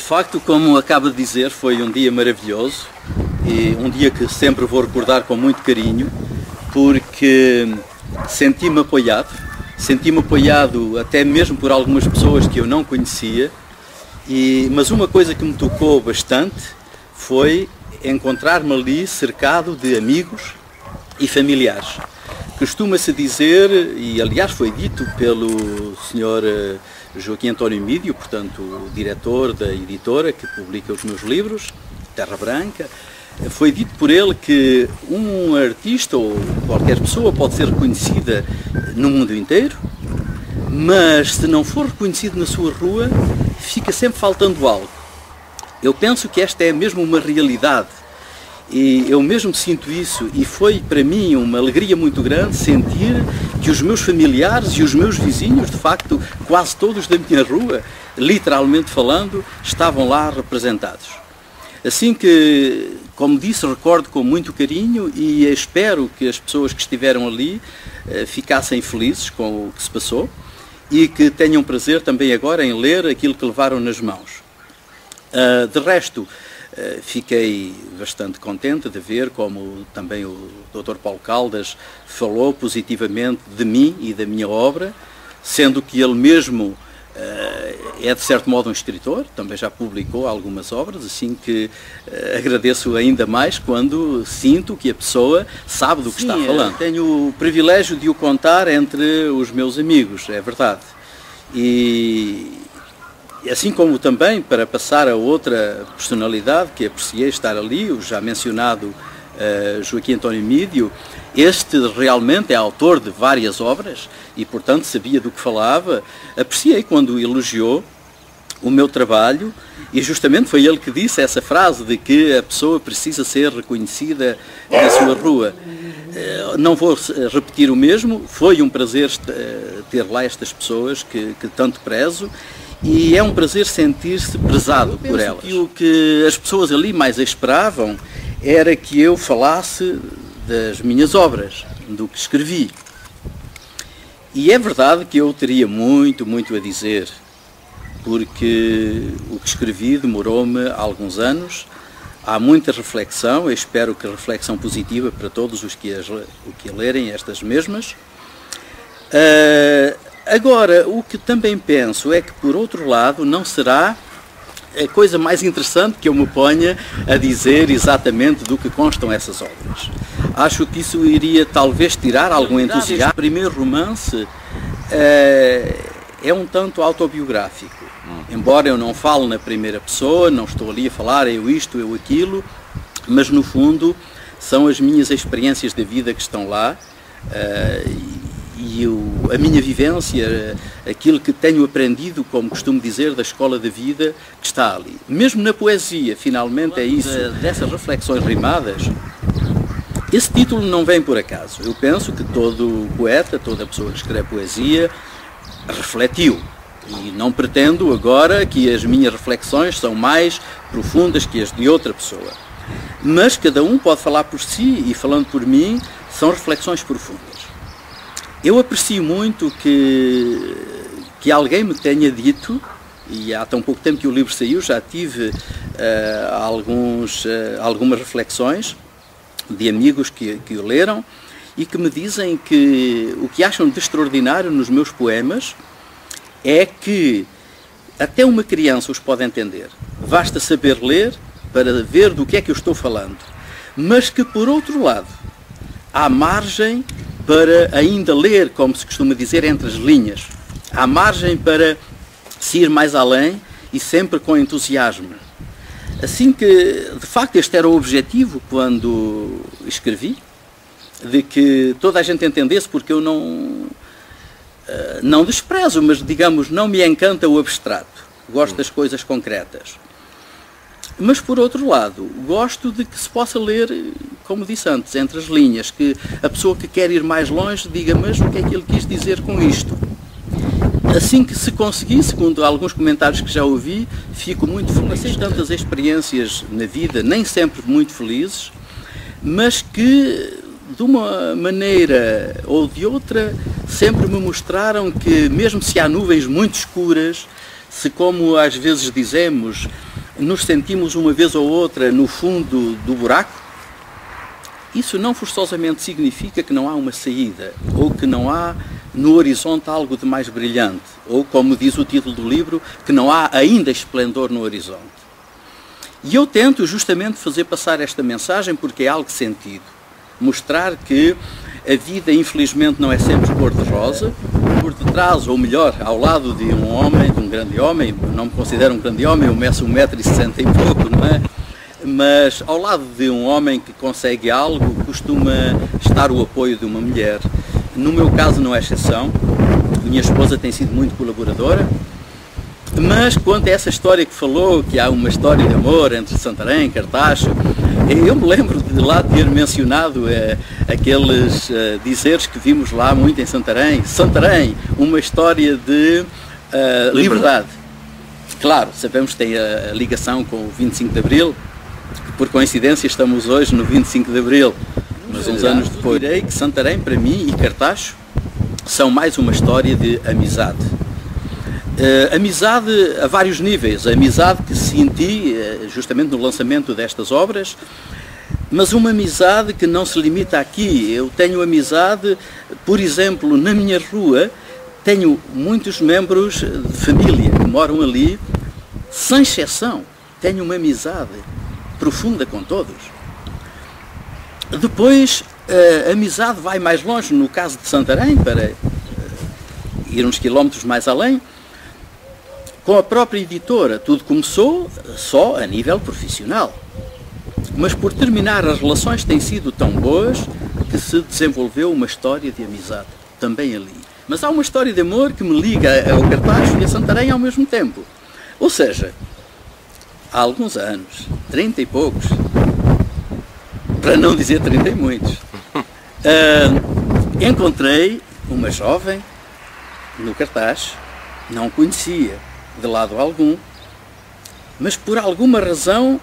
facto, como acaba de dizer, foi um dia maravilhoso e um dia que sempre vou recordar com muito carinho, porque senti-me apoiado até mesmo por algumas pessoas que eu não conhecia, mas uma coisa que me tocou bastante foi encontrar-me ali cercado de amigos e familiares. Costuma-se dizer, e aliás foi dito pelo Sr. Joaquim António Mídio, portanto o diretor da editora que publica os meus livros, Terra Branca, foi dito por ele que um artista ou qualquer pessoa pode ser reconhecida no mundo inteiro, mas se não for reconhecido na sua rua, fica sempre faltando algo. Eu penso que esta é mesmo uma realidade. E eu mesmo sinto isso, e foi para mim uma alegria muito grande sentir que os meus familiares e os meus vizinhos, de facto quase todos da minha rua, literalmente falando, estavam lá representados. Assim que, como disse, recordo com muito carinho e espero que as pessoas que estiveram ali ficassem felizes com o que se passou e que tenham prazer também agora em ler aquilo que levaram nas mãos. De resto, fiquei bastante contente de ver como também o Dr. Paulo Caldas falou positivamente de mim e da minha obra, sendo que ele mesmo é de certo modo um escritor, também já publicou algumas obras, assim que agradeço ainda mais quando sinto que a pessoa sabe do que está falando. Tenho o privilégio de o contar entre os meus amigos, é verdade. E assim como também, para passar a outra personalidade que apreciei estar ali, o já mencionado Joaquim António Mídio, este realmente é autor de várias obras e, portanto, sabia do que falava. Apreciei quando elogiou o meu trabalho e justamente foi ele que disse essa frase de que a pessoa precisa ser reconhecida na sua rua. Não vou repetir o mesmo, foi um prazer ter lá estas pessoas que tanto prezo. E é um prazer sentir-se prezado por elas. E o que as pessoas ali mais esperavam era que eu falasse das minhas obras, do que escrevi. E é verdade que eu teria muito a dizer, porque o que escrevi demorou-me alguns anos, há muita reflexão, eu espero que reflexão positiva para todos os que lerem estas mesmas. Agora, o que também penso é que, por outro lado, não será a coisa mais interessante que eu me ponha a dizer exatamente do que constam essas obras. Acho que isso iria talvez tirar algum entusiasmo. O primeiro romance é um tanto autobiográfico. Embora eu não fale na primeira pessoa, não estou ali a falar eu isto, eu aquilo, mas no fundo são as minhas experiências da vida que estão lá. E a minha vivência, aquilo que tenho aprendido, como costumo dizer, da escola da vida que está ali. Mesmo na poesia, finalmente é isso, dessas reflexões rimadas, esse título não vem por acaso. Eu penso que todo poeta, toda pessoa que escreve poesia, refletiu. E não pretendo agora que as minhas reflexões são mais profundas que as de outra pessoa. Mas cada um pode falar por si e, falando por mim, são reflexões profundas. Eu aprecio muito que alguém me tenha dito, e há tão pouco tempo que o livro saiu, já tive algumas reflexões de amigos que o leram e que me dizem que o que acham de extraordinário nos meus poemas é que até uma criança os pode entender. Basta saber ler para ver do que é que eu estou falando. Mas que, por outro lado, há margem para ainda ler, como se costuma dizer, entre as linhas. Há margem para se ir mais além e sempre com entusiasmo. Assim que, de facto, este era o objetivo quando escrevi, de que toda a gente entendesse, porque eu não desprezo, mas, digamos, não me encanta o abstrato. Gosto das coisas concretas. Mas, por outro lado, gosto de que se possa ler, como disse antes, entre as linhas, que a pessoa que quer ir mais longe diga, mas o que é que ele quis dizer com isto? Assim que se conseguir, segundo alguns comentários que já ouvi, fico muito feliz. Passei tantas experiências na vida, nem sempre muito felizes, mas que, de uma maneira ou de outra, sempre me mostraram que, mesmo se há nuvens muito escuras, se, como às vezes dizemos, nos sentimos uma vez ou outra no fundo do buraco, isso não forçosamente significa que não há uma saída, ou que não há no horizonte algo de mais brilhante, ou, como diz o título do livro, que não há ainda esplendor no horizonte. E eu tento justamente fazer passar esta mensagem porque é algo sentido. Mostrar que a vida, infelizmente, não é sempre cor-de-rosa. Por detrás, ou melhor, ao lado de um homem, de um grande homem, não me considero um grande homem, eu meço 1,60 m e pouco, não é? Mas ao lado de um homem que consegue algo, costuma estar o apoio de uma mulher. No meu caso não é exceção. Minha esposa tem sido muito colaboradora. Mas quanto a essa história que falou, que há uma história de amor entre Santarém e Cartaxo, eu me lembro de lá ter mencionado aqueles dizeres que vimos lá muito em Santarém. Santarém, uma história de liberdade. Claro, sabemos que tem a ligação com o 25 de Abril, por coincidência estamos hoje no 25 de Abril, mas uns anos depois. Direi que Santarém, para mim, e Cartaxo, são mais uma história de amizade. Amizade a vários níveis, a amizade que senti justamente no lançamento destas obras, mas uma amizade que não se limita aqui. Eu tenho amizade, por exemplo, na minha rua, tenho muitos membros de família que moram ali, sem exceção, tenho uma amizade profunda com todos. Depois, a amizade vai mais longe, no caso de Santarém, para ir uns quilómetros mais além, com a própria editora. Tudo começou só a nível profissional. Mas por terminar, as relações têm sido tão boas que se desenvolveu uma história de amizade, também ali. Mas há uma história de amor que me liga ao Cartaxo e a Santarém ao mesmo tempo. Ou seja, há alguns anos, 30 e poucos, para não dizer 30 e muitos, encontrei uma jovem no Cartaxo, não conhecia de lado algum, mas por alguma razão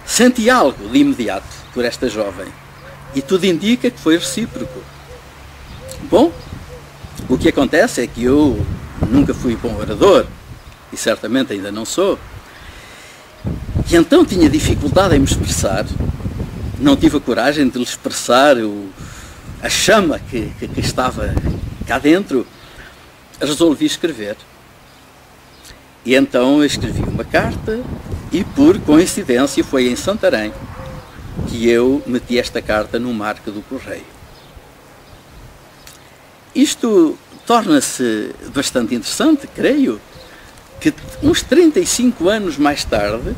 senti algo de imediato por esta jovem, e tudo indica que foi recíproco. Bom, o que acontece é que eu nunca fui bom orador, e certamente ainda não sou, e então tinha dificuldade em me expressar, não tive a coragem de lhe expressar a chama que estava cá dentro. Resolvi escrever. E então eu escrevi uma carta e, por coincidência, foi em Santarém que eu meti esta carta no marco do correio. Isto torna-se bastante interessante, creio, que uns 35 anos mais tarde,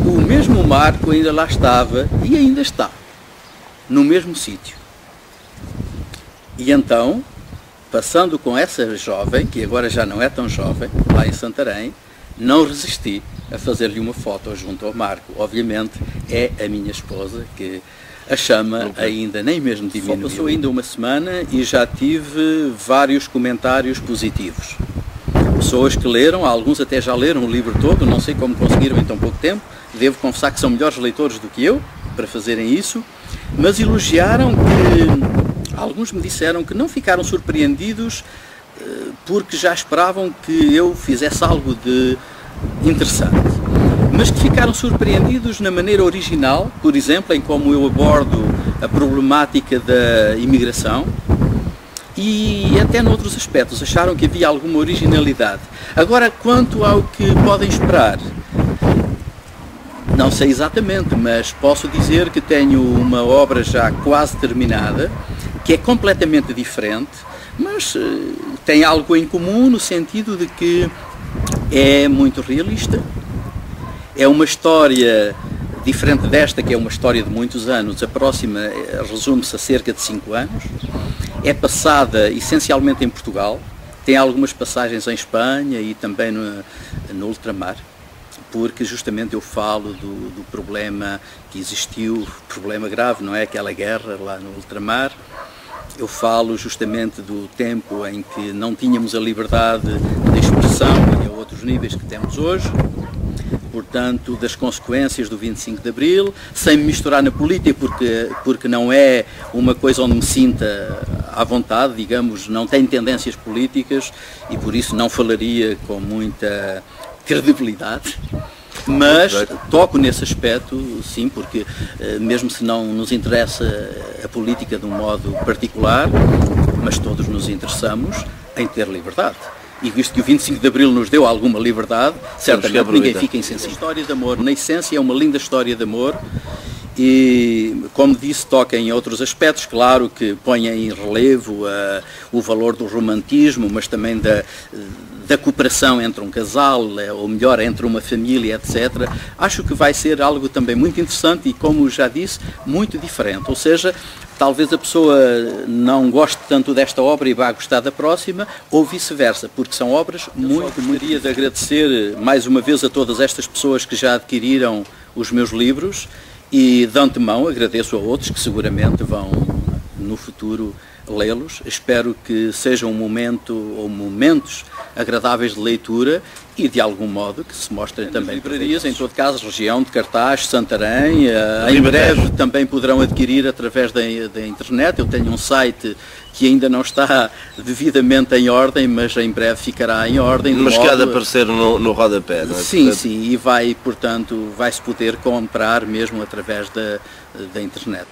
o mesmo marco ainda lá estava e ainda está, no mesmo sítio. E então, passando com essa jovem, que agora já não é tão jovem, lá em Santarém, não resisti a fazer-lhe uma foto junto ao marco. Obviamente é a minha esposa, que a chama ainda nem mesmo diminuiu. Só passou ainda uma semana e já tive vários comentários positivos. Pessoas que leram, alguns até já leram o livro todo, não sei como conseguiram em tão pouco tempo, devo confessar que são melhores leitores do que eu para fazerem isso, mas elogiaram que, alguns me disseram que não ficaram surpreendidos porque já esperavam que eu fizesse algo de interessante, mas que ficaram surpreendidos na maneira original, por exemplo, em como eu abordo a problemática da imigração, e até noutros aspectos acharam que havia alguma originalidade. Agora, quanto ao que podem esperar, não sei exatamente, mas posso dizer que tenho uma obra já quase terminada, que é completamente diferente, mas tem algo em comum no sentido de que é muito realista. É uma história diferente desta, que é uma história de muitos anos. A próxima resume-se a cerca de 5 anos. É passada essencialmente em Portugal. Tem algumas passagens em Espanha e também no ultramar, porque justamente eu falo do problema que existiu, problema grave, não é? Aquela guerra lá no ultramar. Eu falo justamente do tempo em que não tínhamos a liberdade de expressão e a outros níveis que temos hoje, portanto, das consequências do 25 de Abril, sem me misturar na política, porque não é uma coisa onde me sinta à vontade, digamos, não tenho tendências políticas e por isso não falaria com muita credibilidade. Mas toco nesse aspecto, sim, porque mesmo se não nos interessa a política de um modo particular, mas todos nos interessamos em ter liberdade. E visto que o 25 de Abril nos deu alguma liberdade, certamente ninguém fica insensível. A história de amor, na essência, é uma linda história de amor e, como disse, toca em outros aspectos, claro que põe em relevo o valor do romantismo, mas também da cooperação entre um casal, ou melhor, entre uma família, etc. Acho que vai ser algo também muito interessante e, como já disse, muito diferente. Ou seja, talvez a pessoa não goste tanto desta obra e vá gostar da próxima, ou vice-versa, porque são obras muito... Gostaria de agradecer mais uma vez a todas estas pessoas que já adquiriram os meus livros e, de antemão, agradeço a outros que seguramente vão, no futuro, lê-los. Espero que seja um momento ou momentos agradáveis de leitura e, de algum modo, que se mostrem também livrarias, em todo caso, região de Cartaz, Santarém, em breve também poderão adquirir através da internet. Eu tenho um site que ainda não está devidamente em ordem, mas em breve ficará em ordem. Mas que há de aparecer no rodapé, não é? Sim, sim, e portanto, vai-se poder comprar mesmo através da internet.